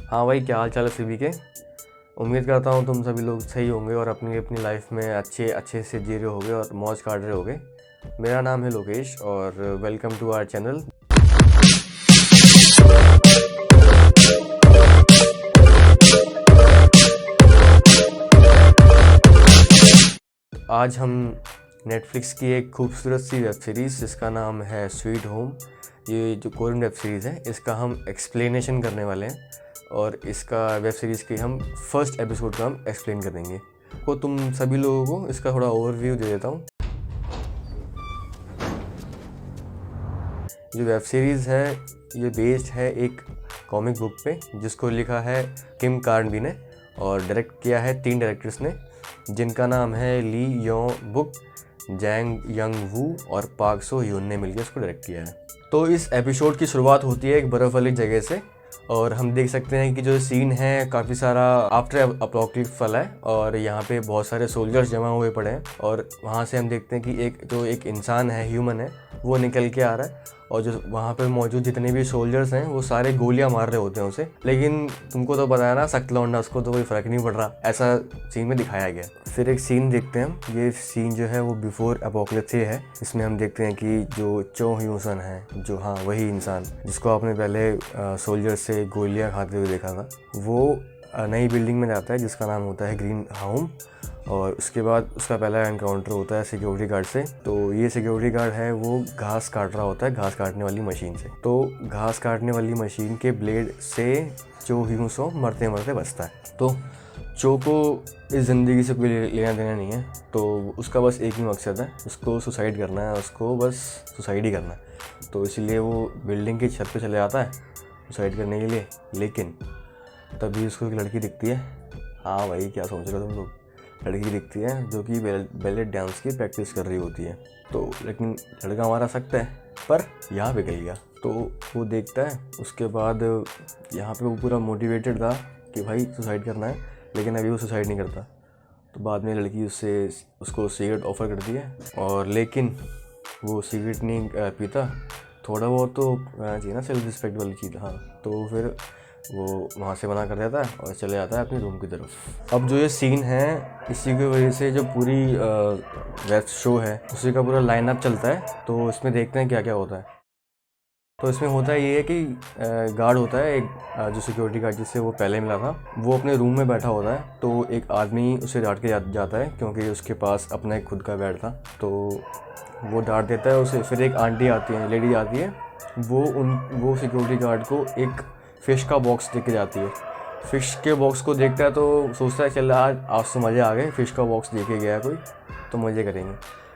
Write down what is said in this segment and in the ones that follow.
हाँ भाई, क्या हाल चाल है सभी के। उम्मीद करता हूँ तुम सभी लोग सही होंगे और अपनी अपनी लाइफ में अच्छे अच्छे से जी रहे होगे और मौज काट रहे होगे। मेरा नाम है लोकेश और वेलकम टू आवर चैनल। आज हम नेटफ्लिक्स की एक खूबसूरत सी वेब सीरीज़ जिसका नाम है स्वीट होम, ये जो कोरियन वेब सीरीज़ है, इसका हम एक्सप्लेनेशन करने वाले हैं और इसका वेब सीरीज़ के हम फर्स्ट एपिसोड का हम एक्सप्लेन करेंगे। तो तुम सभी लोगों को इसका थोड़ा ओवरव्यू दे देता हूँ। जो वेब सीरीज़ है ये बेस्ड है एक कॉमिक बुक पे जिसको लिखा है किम कार्नबी ने और डायरेक्ट किया है 3 डायरेक्टर्स ने, जिनका नाम है ली योंग बुक, जैंग यंग वू और पार्क सो ह्यून ने मिलकर इसको डायरेक्ट किया है। तो इस एपिसोड की शुरुआत होती है एक बर्फ़ वाली जगह से और हम देख सकते हैं कि जो सीन है काफ़ी सारा आफ्टर अपोकलिप्स वाला है और यहाँ पे बहुत सारे सोल्जर्स जमा हुए पड़े हैं और वहाँ से हम देखते हैं कि एक इंसान है, ह्यूमन है, वो निकल के आ रहा है और जो वहाँ पे मौजूद जितने भी सोल्जर्स हैं वो सारे गोलियां मार रहे होते हैं उसे। लेकिन तुमको तो पता है ना, सख्त लौंडा, उसको तो कोई फ़र्क नहीं पड़ रहा, ऐसा सीन में दिखाया गया। फिर एक सीन देखते हैं हम, ये सीन जो है वो बिफोर अपोकलिप्स से है। इसमें हम देखते हैं कि जो चो ह्यूसन है, जो हाँ वही इंसान जिसको आपने पहले सोल्जर से गोलियाँ खाते हुए देखा था, वो नई बिल्डिंग में जाता है जिसका नाम होता है ग्रीन होम और उसके बाद उसका पहला एनकाउंटर होता है सिक्योरिटी गार्ड से। तो ये सिक्योरिटी गार्ड है वो घास काट रहा होता है घास काटने वाली मशीन से। तो घास काटने वाली मशीन के ब्लेड से चो ह्यूसो मरते मरते बचता है। तो चो को इस ज़िंदगी से कोई लेना देना नहीं है, तो उसका बस एक ही मकसद है, उसको सुसाइड करना है, उसको बस सुसाइड ही करना है। तो इसलिए वो बिल्डिंग की छत पे चले जाता है सुसाइड करने के लिए। लेकिन तभी उसको एक लड़की दिखती है। हाँ भाई, क्या सोच रहे हो तुम लोग, लड़की दिखती है जो कि बैले डांस की प्रैक्टिस कर रही होती है। तो लेकिन लड़का हमारा सकता है पर यहाँ पे गई गया। तो वो देखता है, उसके बाद यहाँ पे वो पूरा मोटिवेटेड था कि भाई सुसाइड करना है, लेकिन अभी वो सुसाइड नहीं करता। तो बाद में लड़की उसको सिगरेट ऑफ़र करती है और लेकिन वो सिगरेट नहीं पीता। थोड़ा बहुत तो चाहिए ना, सेल्फ रिस्पेक्ट वाली चीज़। हाँ, तो फिर वो वहाँ से मना कर देता है और चले जाता है अपनी रूम की तरफ। अब जो ये सीन है, इसी की वजह से जो पूरी वेब शो है उसी का पूरा लाइनअप चलता है। तो इसमें देखते हैं क्या क्या होता है। तो इसमें होता ये है कि गार्ड होता है एक, जो सिक्योरिटी गार्ड जिससे वो पहले मिला था, वो अपने रूम में बैठा होता है। तो एक आदमी उसे डांट के जाता है क्योंकि उसके पास अपना एक खुद का बेड था। तो वो डांट देता है उसे। फिर एक आंटी आती है, लेडी आती है, वो सिक्योरिटी गार्ड को एक फ़िश का बॉक्स दे के जाती है। फ़िश के बॉक्स को देखता है तो सोचता है चल आज तो मज़े आ गए, फ़िश का बॉक्स दे के गया कोई तो मज़े करेंगे।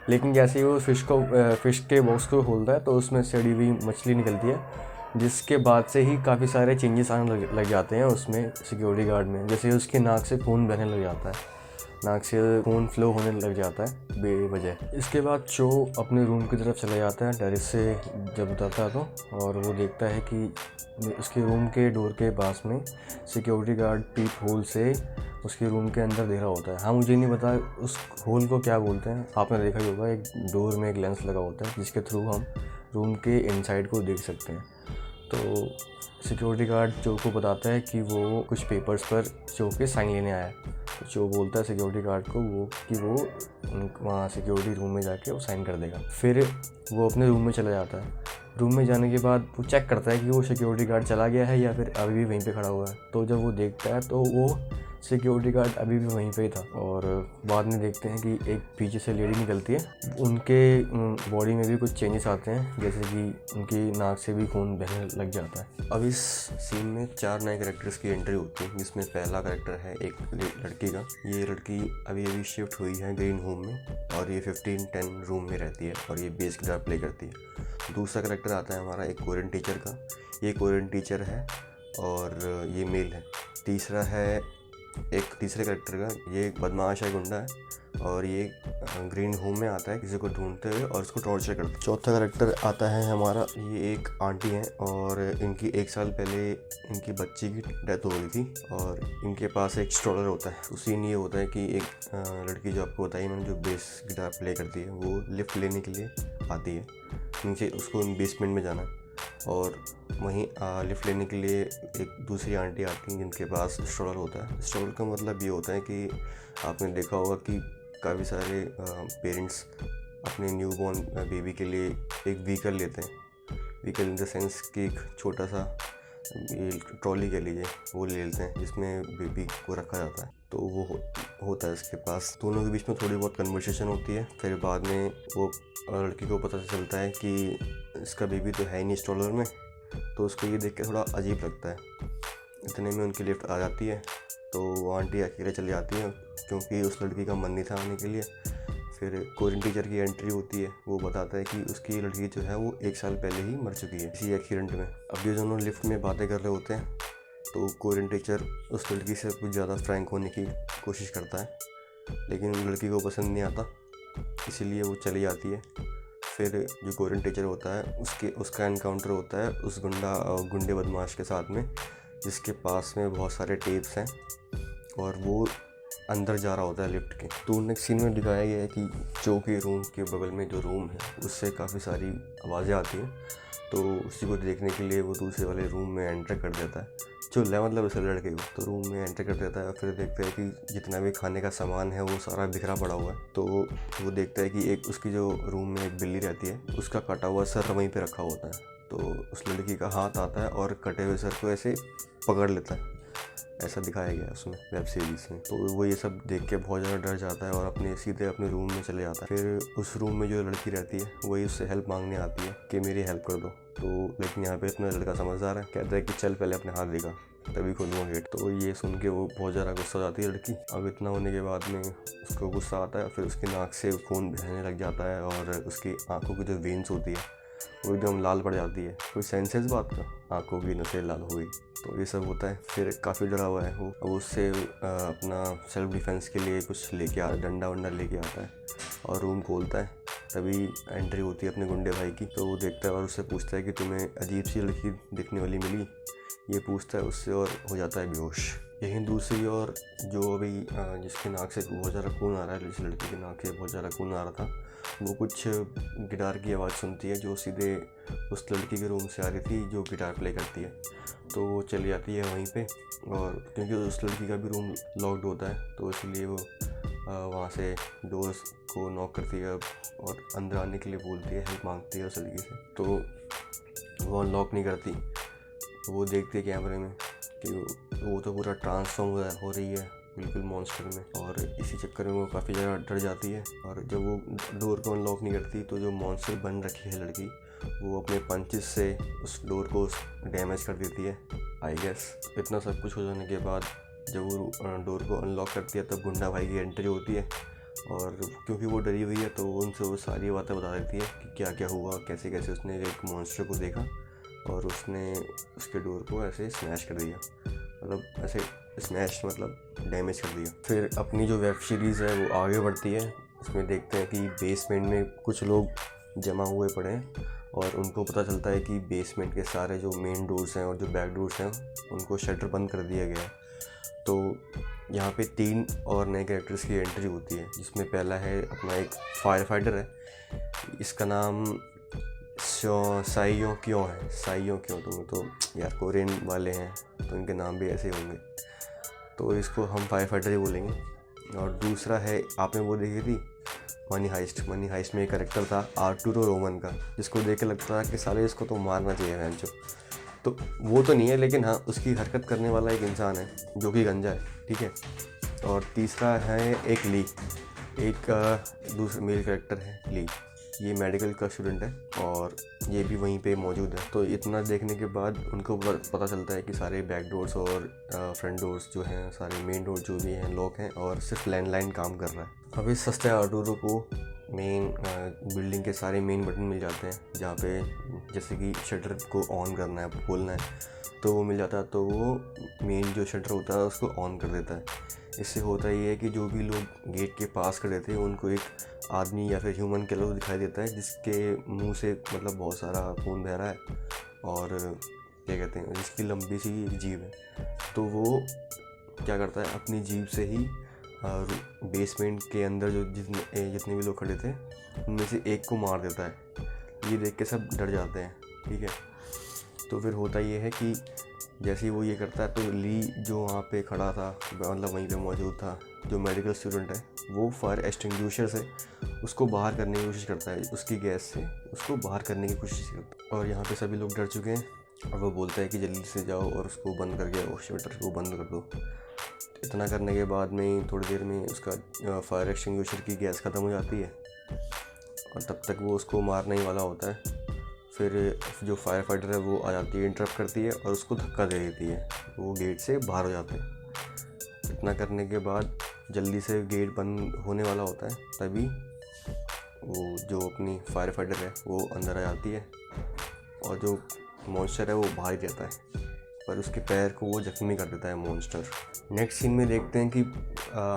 लेकिन जैसे ही वो फ़िश के बॉक्स को खोलता है तो उसमें सड़ी हुई मछली निकलती है, जिसके बाद से ही काफ़ी सारे चेंजेस आने लग जाते हैं उसमें सिक्योरिटी गार्ड में। जैसे उसके नाक से खून बहने लग जाता है, नाक से खून फ्लो होने लग जाता है बेवजह। इसके बाद चो अपने रूम की तरफ चला जाता है टेरेस से जब उतरता है तो, और वो देखता है कि उसके रूम के डोर के पास में सिक्योरिटी गार्ड पीप होल से उसके रूम के अंदर देख रहा होता है। हाँ, मुझे नहीं पता उस होल को क्या बोलते हैं, आपने देखा ही होगा, एक डोर में एक लेंस लगा होता है जिसके थ्रू हम रूम के इनसाइड को देख सकते हैं। तो सिक्योरिटी गार्ड चो को बताता है कि वो कुछ पेपर्स पर चो के साइन लेने आया है। तो चो बोलता है सिक्योरिटी गार्ड को वो वहाँ सिक्योरिटी रूम में जाके वो साइन कर देगा। फिर वो अपने रूम में चला जाता है। रूम में जाने के बाद वो चेक करता है कि वो सिक्योरिटी गार्ड चला गया है या फिर अभी भी वहीं पे खड़ा हुआ है। तो जब वो देखता है तो वो सिक्योरिटी गार्ड अभी भी वहीं पे ही था। और बाद में देखते हैं कि एक पीछे से लेडी निकलती है, उनके बॉडी में भी कुछ चेंजेस आते हैं, जैसे कि उनकी नाक से भी खून बहने लग जाता है। अब इस सीन में 4 नए कैरेक्टर्स की एंट्री होती है, जिसमें पहला कैरेक्टर है एक लड़की का। ये लड़की अभी शिफ्ट हुई है ग्रीन होम में और ये 1510 रूम में रहती है और ये बेस गिटार प्ले करती है। दूसरा कैरेक्टर आता है हमारा एक कोरियन टीचर का। ये कोरियन टीचर है और ये मेल है। तीसरा है एक तीसरे कैरेक्टर का, ये एक बदमाश है, गुंडा है और ये ग्रीन होम में आता है किसी को ढूंढते हुए और उसको टॉर्चर करता है। चौथा कैरेक्टर आता है हमारा, ये एक आंटी है और इनकी 1 साल पहले इनकी बच्ची की डेथ हो गई थी और इनके पास एक स्ट्रॉलर होता है। उसी ये होता है कि एक लड़की जो आपको बताई मैंने, जो बेस गिटार प्ले करती है, वो लिफ्ट लेने के लिए आती है नीचे, उसको बेसमेंट में जाना है। और वहीं लिफ्ट लेने के लिए एक दूसरी आंटी आती हैं जिनके पास स्ट्रॉलर होता है। स्ट्रॉलर का मतलब ये होता है कि आपने देखा होगा कि काफ़ी सारे पेरेंट्स अपने न्यू बॉर्न बेबी के लिए एक व्हीकल लेते हैं। व्हीकल इन द सेंस कि एक छोटा सा ट्रॉली कह लीजिए, वो ले लेते हैं जिसमें बेबी को रखा जाता है। तो वो होता है इसके पास। दोनों के बीच में थोड़ी बहुत कन्वर्सेशन होती है। फिर बाद में वो लड़की को पता चलता है कि इसका बेबी तो है ही नहीं स्ट्रॉलर में, तो उसको ये देख के थोड़ा अजीब लगता है। इतने में उनकी लिफ्ट आ जाती है, तो वो आंटी अकेले चली जाती है क्योंकि उस लड़की का मन नहीं था आने के लिए। फिर कोरियन टीचर की एंट्री होती है। वो बताता है कि उसकी लड़की जो है वो 1 साल पहले ही मर चुकी है इसी एक्सीडेंट में। अब ये दोनों लिफ्ट में बातें कर रहे होते हैं, तो कोरियन टीचर उस लड़की से कुछ ज़्यादा फ्रैंक होने की कोशिश करता है, लेकिन लड़की को पसंद नहीं आता, इसीलिए वो चली जाती है। फिर जो कोरियन टीचर होता है उसका एनकाउंटर होता है उस गुंडे बदमाश के साथ में, जिसके पास में बहुत सारे टेप्स हैं और वो अंदर जा रहा होता है लिफ्ट के। तो नेक्स्ट सीन में दिखाया गया है कि जो के रूम के बगल में जो रूम है उससे काफ़ी सारी आवाज़ें आती हैं, तो उसी को देखने के लिए वो दूसरे वाले रूम में एंटर कर देता है, चुल है मतलब इस लड़के को। तो रूम में एंटर कर देता है। फिर देखता है कि जितना भी खाने का सामान है वो सारा बिखरा पड़ा हुआ है। तो वो देखता है कि एक उसकी जो रूम में एक बिल्ली रहती है, उसका कटा हुआ सर वहीं पे रखा होता है। तो उस लड़की का हाथ आता है और कटे हुए सर को ऐसे पकड़ लेता है। ऐसा दिखाया गया है उसमें वेब सीरीज़ में। तो वो ये सब देख के बहुत ज़्यादा डर जाता है और सीधे अपने रूम में चले जाता है। फिर उस रूम में जो लड़की रहती है वही उससे हेल्प मांगने आती है कि मेरी हेल्प कर दो। तो लेकिन यहाँ पे अपना लड़का समझदार है, कहता है कि चल पहले अपने हाथ दिखा तभी खोलूँगा गेट। तो ये सुन के वो बहुत ज़्यादा गुस्सा हो जाती है लड़की। अब इतना होने के बाद में उसको गुस्सा आता है, फिर उसकी नाक से खून बहने लग जाता है और उसकी आँखों की जो वेन्स होती है वो एकदम लाल पड़ जाती है। कोई सेंस है इस बात का? आँखों की नसें लाल हो गई। तो ये सब होता है। फिर काफ़ी डरा हुआ है वो। अब उससे अपना सेल्फ डिफेंस के लिए कुछ लेके डंडा वंडा लेके आता है और रूम खोलता है। तभी एंट्री होती है अपने गुंडे भाई की। तो वो देखता है और उससे पूछता है कि तुम्हें अजीब सी लड़की दिखने वाली मिली, ये पूछता है उससे और हो जाता है बेहोश। यहीं दूसरी और जो अभी जिसके नाक से बहुत ज़्यादा खून आ रहा है, जिस लड़की के नाक से बहुत ज़्यादा खून आ रहा था, वो कुछ गिटार की आवाज़ सुनती है जो सीधे उस लड़की के रूम से आ रही थी जो गिटार प्ले करती है। तो वो चली जाती है वहीं पे, और क्योंकि उस लड़की का भी रूम लॉक्ड होता है तो इसलिए वो वहाँ से डोर्स को नॉक करती है और अंदर आने के लिए बोलती है, हेल्प मांगती है उस लड़की से। तो वो अनलॉक नहीं करती। वो देखती है कैमरे में कि वो तो पूरा ट्रांसफॉर्म हो रही है बिल्कुल मॉन्स्टर में, और इसी चक्कर में वो काफ़ी ज़्यादा डर जाती है। और जब वो डोर को अनलॉक नहीं करती तो जो मॉन्स्टर बन रखी है लड़की, वो अपने पंचेस से उस डोर को डैमेज कर देती है आई गेस। इतना सब कुछ हो जाने के बाद जब वो डोर को अनलॉक करती है तब गुंडा भाई की एंट्री होती है, और क्योंकि वो डरी हुई है तो उनसे वो सारी बातें बता देती है कि क्या क्या हुआ, कैसे कैसे उसने एक मॉन्स्टर को देखा और उसने उसके डोर को ऐसे स्मैश कर दिया, मतलब ऐसे स्मैश मतलब डैमेज कर दिया। फिर अपनी जो वेब सीरीज़ है वो आगे बढ़ती है। उसमें देखते हैं कि बेसमेंट में कुछ लोग जमा हुए पड़े हैं और उनको पता चलता है कि बेसमेंट के सारे जो मेन डोर्स हैं और जो बैक डोर्स हैं उनको शटर बंद कर दिया गया है। तो यहाँ पे 3 और नए कैरेक्टर्स की एंट्री होती है, जिसमें पहला है अपना एक फायर फाइटर है, इसका नाम साइयों क्यों है। साइयों क्यों, तो यार कोरियन वाले हैं तो इनके नाम भी ऐसे होंगे, तो इसको हम फायर फाइटर ही बोलेंगे। और दूसरा है, आपने वो देखी थी मनी हाइस्ट में एक कैरेक्टर था आर्टुरो रोमन का, जिसको देख के लगता है कि साले इसको तो मारना चाहिए भैंचो। तो वो तो नहीं है, लेकिन हाँ उसकी हरकत करने वाला एक इंसान है जो कि गंजा है, ठीक है। और तीसरा है एक ली, एक दूसरा मेल कैरेक्टर है ली, ये मेडिकल का स्टूडेंट है और ये भी वहीं पे मौजूद है। तो इतना देखने के बाद उनको पता चलता है कि सारे बैक डोर्स और फ्रंट डोर्स जो हैं, सारे मेन डोर जो भी हैं लॉक हैं और सिर्फ लैंडलाइन काम कर रहा है। अब इस सस्ते आर्टुरो को मेन बिल्डिंग के सारे मेन बटन मिल जाते हैं, जहाँ पे जैसे कि शटर को ऑन करना है, खोलना है, तो वो मिल जाता है। तो वो मेन जो शटर होता है उसको ऑन कर देता है। इससे होता ये है कि जो भी लोग गेट के पास खड़े थे उनको एक आदमी या फिर ह्यूमन किलर दिखाई देता है, जिसके मुंह से मतलब बहुत सारा खून बह रहा है और क्या कहते हैं, जिसकी लंबी सी जीभ है। तो वो क्या करता है, अपनी जीभ से ही बेसमेंट के अंदर जो जितने भी लोग खड़े थे उनमें से एक को मार देता है। ये देख के सब डर जाते हैं, ठीक है। तो फिर होता ये है कि जैसे ही वो ये करता है तो ली जो वहाँ पे खड़ा था, मतलब वहीं पे मौजूद था, जो मेडिकल स्टूडेंट है, वो फायर एक्सटिंग्विशर से उसको बाहर करने की कोशिश करता है, उसकी गैस से उसको बाहर करने की कोशिश करता है। और यहाँ पे सभी लोग डर चुके हैं और वो बोलता है कि जल्दी से जाओ और उसको बंद करके शटर को बंद कर दो। इतना करने के बाद में थोड़ी देर में उसका फायर एक्सटिंग्विशर की गैस ख़त्म हो जाती है और तब तक वो उसको मारने ही वाला होता है। फिर जो फायर फाइटर है वो आ जाती है, इंटरप्ट करती है और उसको धक्का दे देती है, वो गेट से बाहर हो जाते हैं। इतना करने के बाद जल्दी से गेट बंद होने वाला होता है, तभी वो जो अपनी फायर फाइटर है वो अंदर आ जाती है और जो मॉन्स्टर है वो बाहर ही रहता है, पर उसके पैर को वो जख्मी कर देता है मॉन्स्टर। नेक्स्ट सीन में देखते हैं कि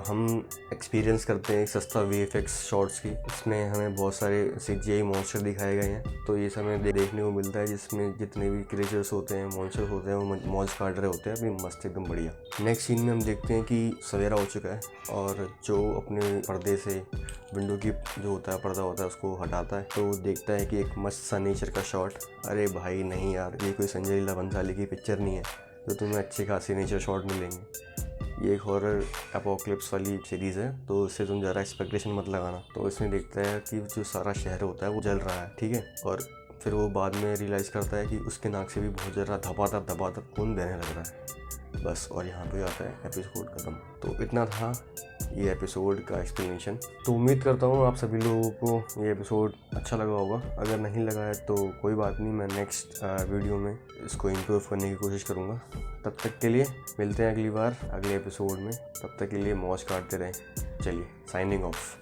हम एक्सपीरियंस करते हैं एक सस्ता VFX शॉट्स की। इसमें हमें बहुत सारे CGI मॉन्स्टर दिखाए गए हैं, तो ये समय देखने को मिलता है जिसमें जितने भी क्रिएचर्स होते हैं, मॉन्स्टर्स होते हैं, वो मौज काट रहे होते हैं अपनी मस्त, एकदम बढ़िया। नेक्स्ट सीन में हम देखते हैं कि सवेरा हो चुका है और जो अपने पर्दे से विंडो की जो होता है पर्दा होता है उसको हटाता है, तो देखता है कि एक मस्त सा नेचर का शॉट। अरे भाई नहीं यार, ये कोई संजय लीला भंसाली की पिक्चर नहीं है तो तुम्हें अच्छे खासे नेचर शॉट मिलेंगे। ये एक हॉरर एपोक्लिप्स वाली सीरीज़ है, तो इससे तुम ज़रा एक्सपेक्टेशन मत लगाना। तो इसमें देखता है कि जो सारा शहर होता है वो जल रहा है, ठीक है। और फिर वो बाद में रियलाइज़ करता है कि उसके नाक से भी बहुत ज़रा धपाधप खून बहने लग रहा है। बस, और यहाँ पे आता है एपिसोड खत्म। तो इतना था ये एपिसोड का एक्सप्लेनेशन। तो उम्मीद करता हूँ आप सभी लोगों को ये एपिसोड अच्छा लगा होगा। अगर नहीं लगा है तो कोई बात नहीं, मैं नेक्स्ट वीडियो में इसको इम्प्रूव करने की कोशिश करूँगा। तब तक के लिए मिलते हैं अगली बार अगले एपिसोड में। तब तक के लिए मौज काटते रहें। चलिए, साइनिंग ऑफ।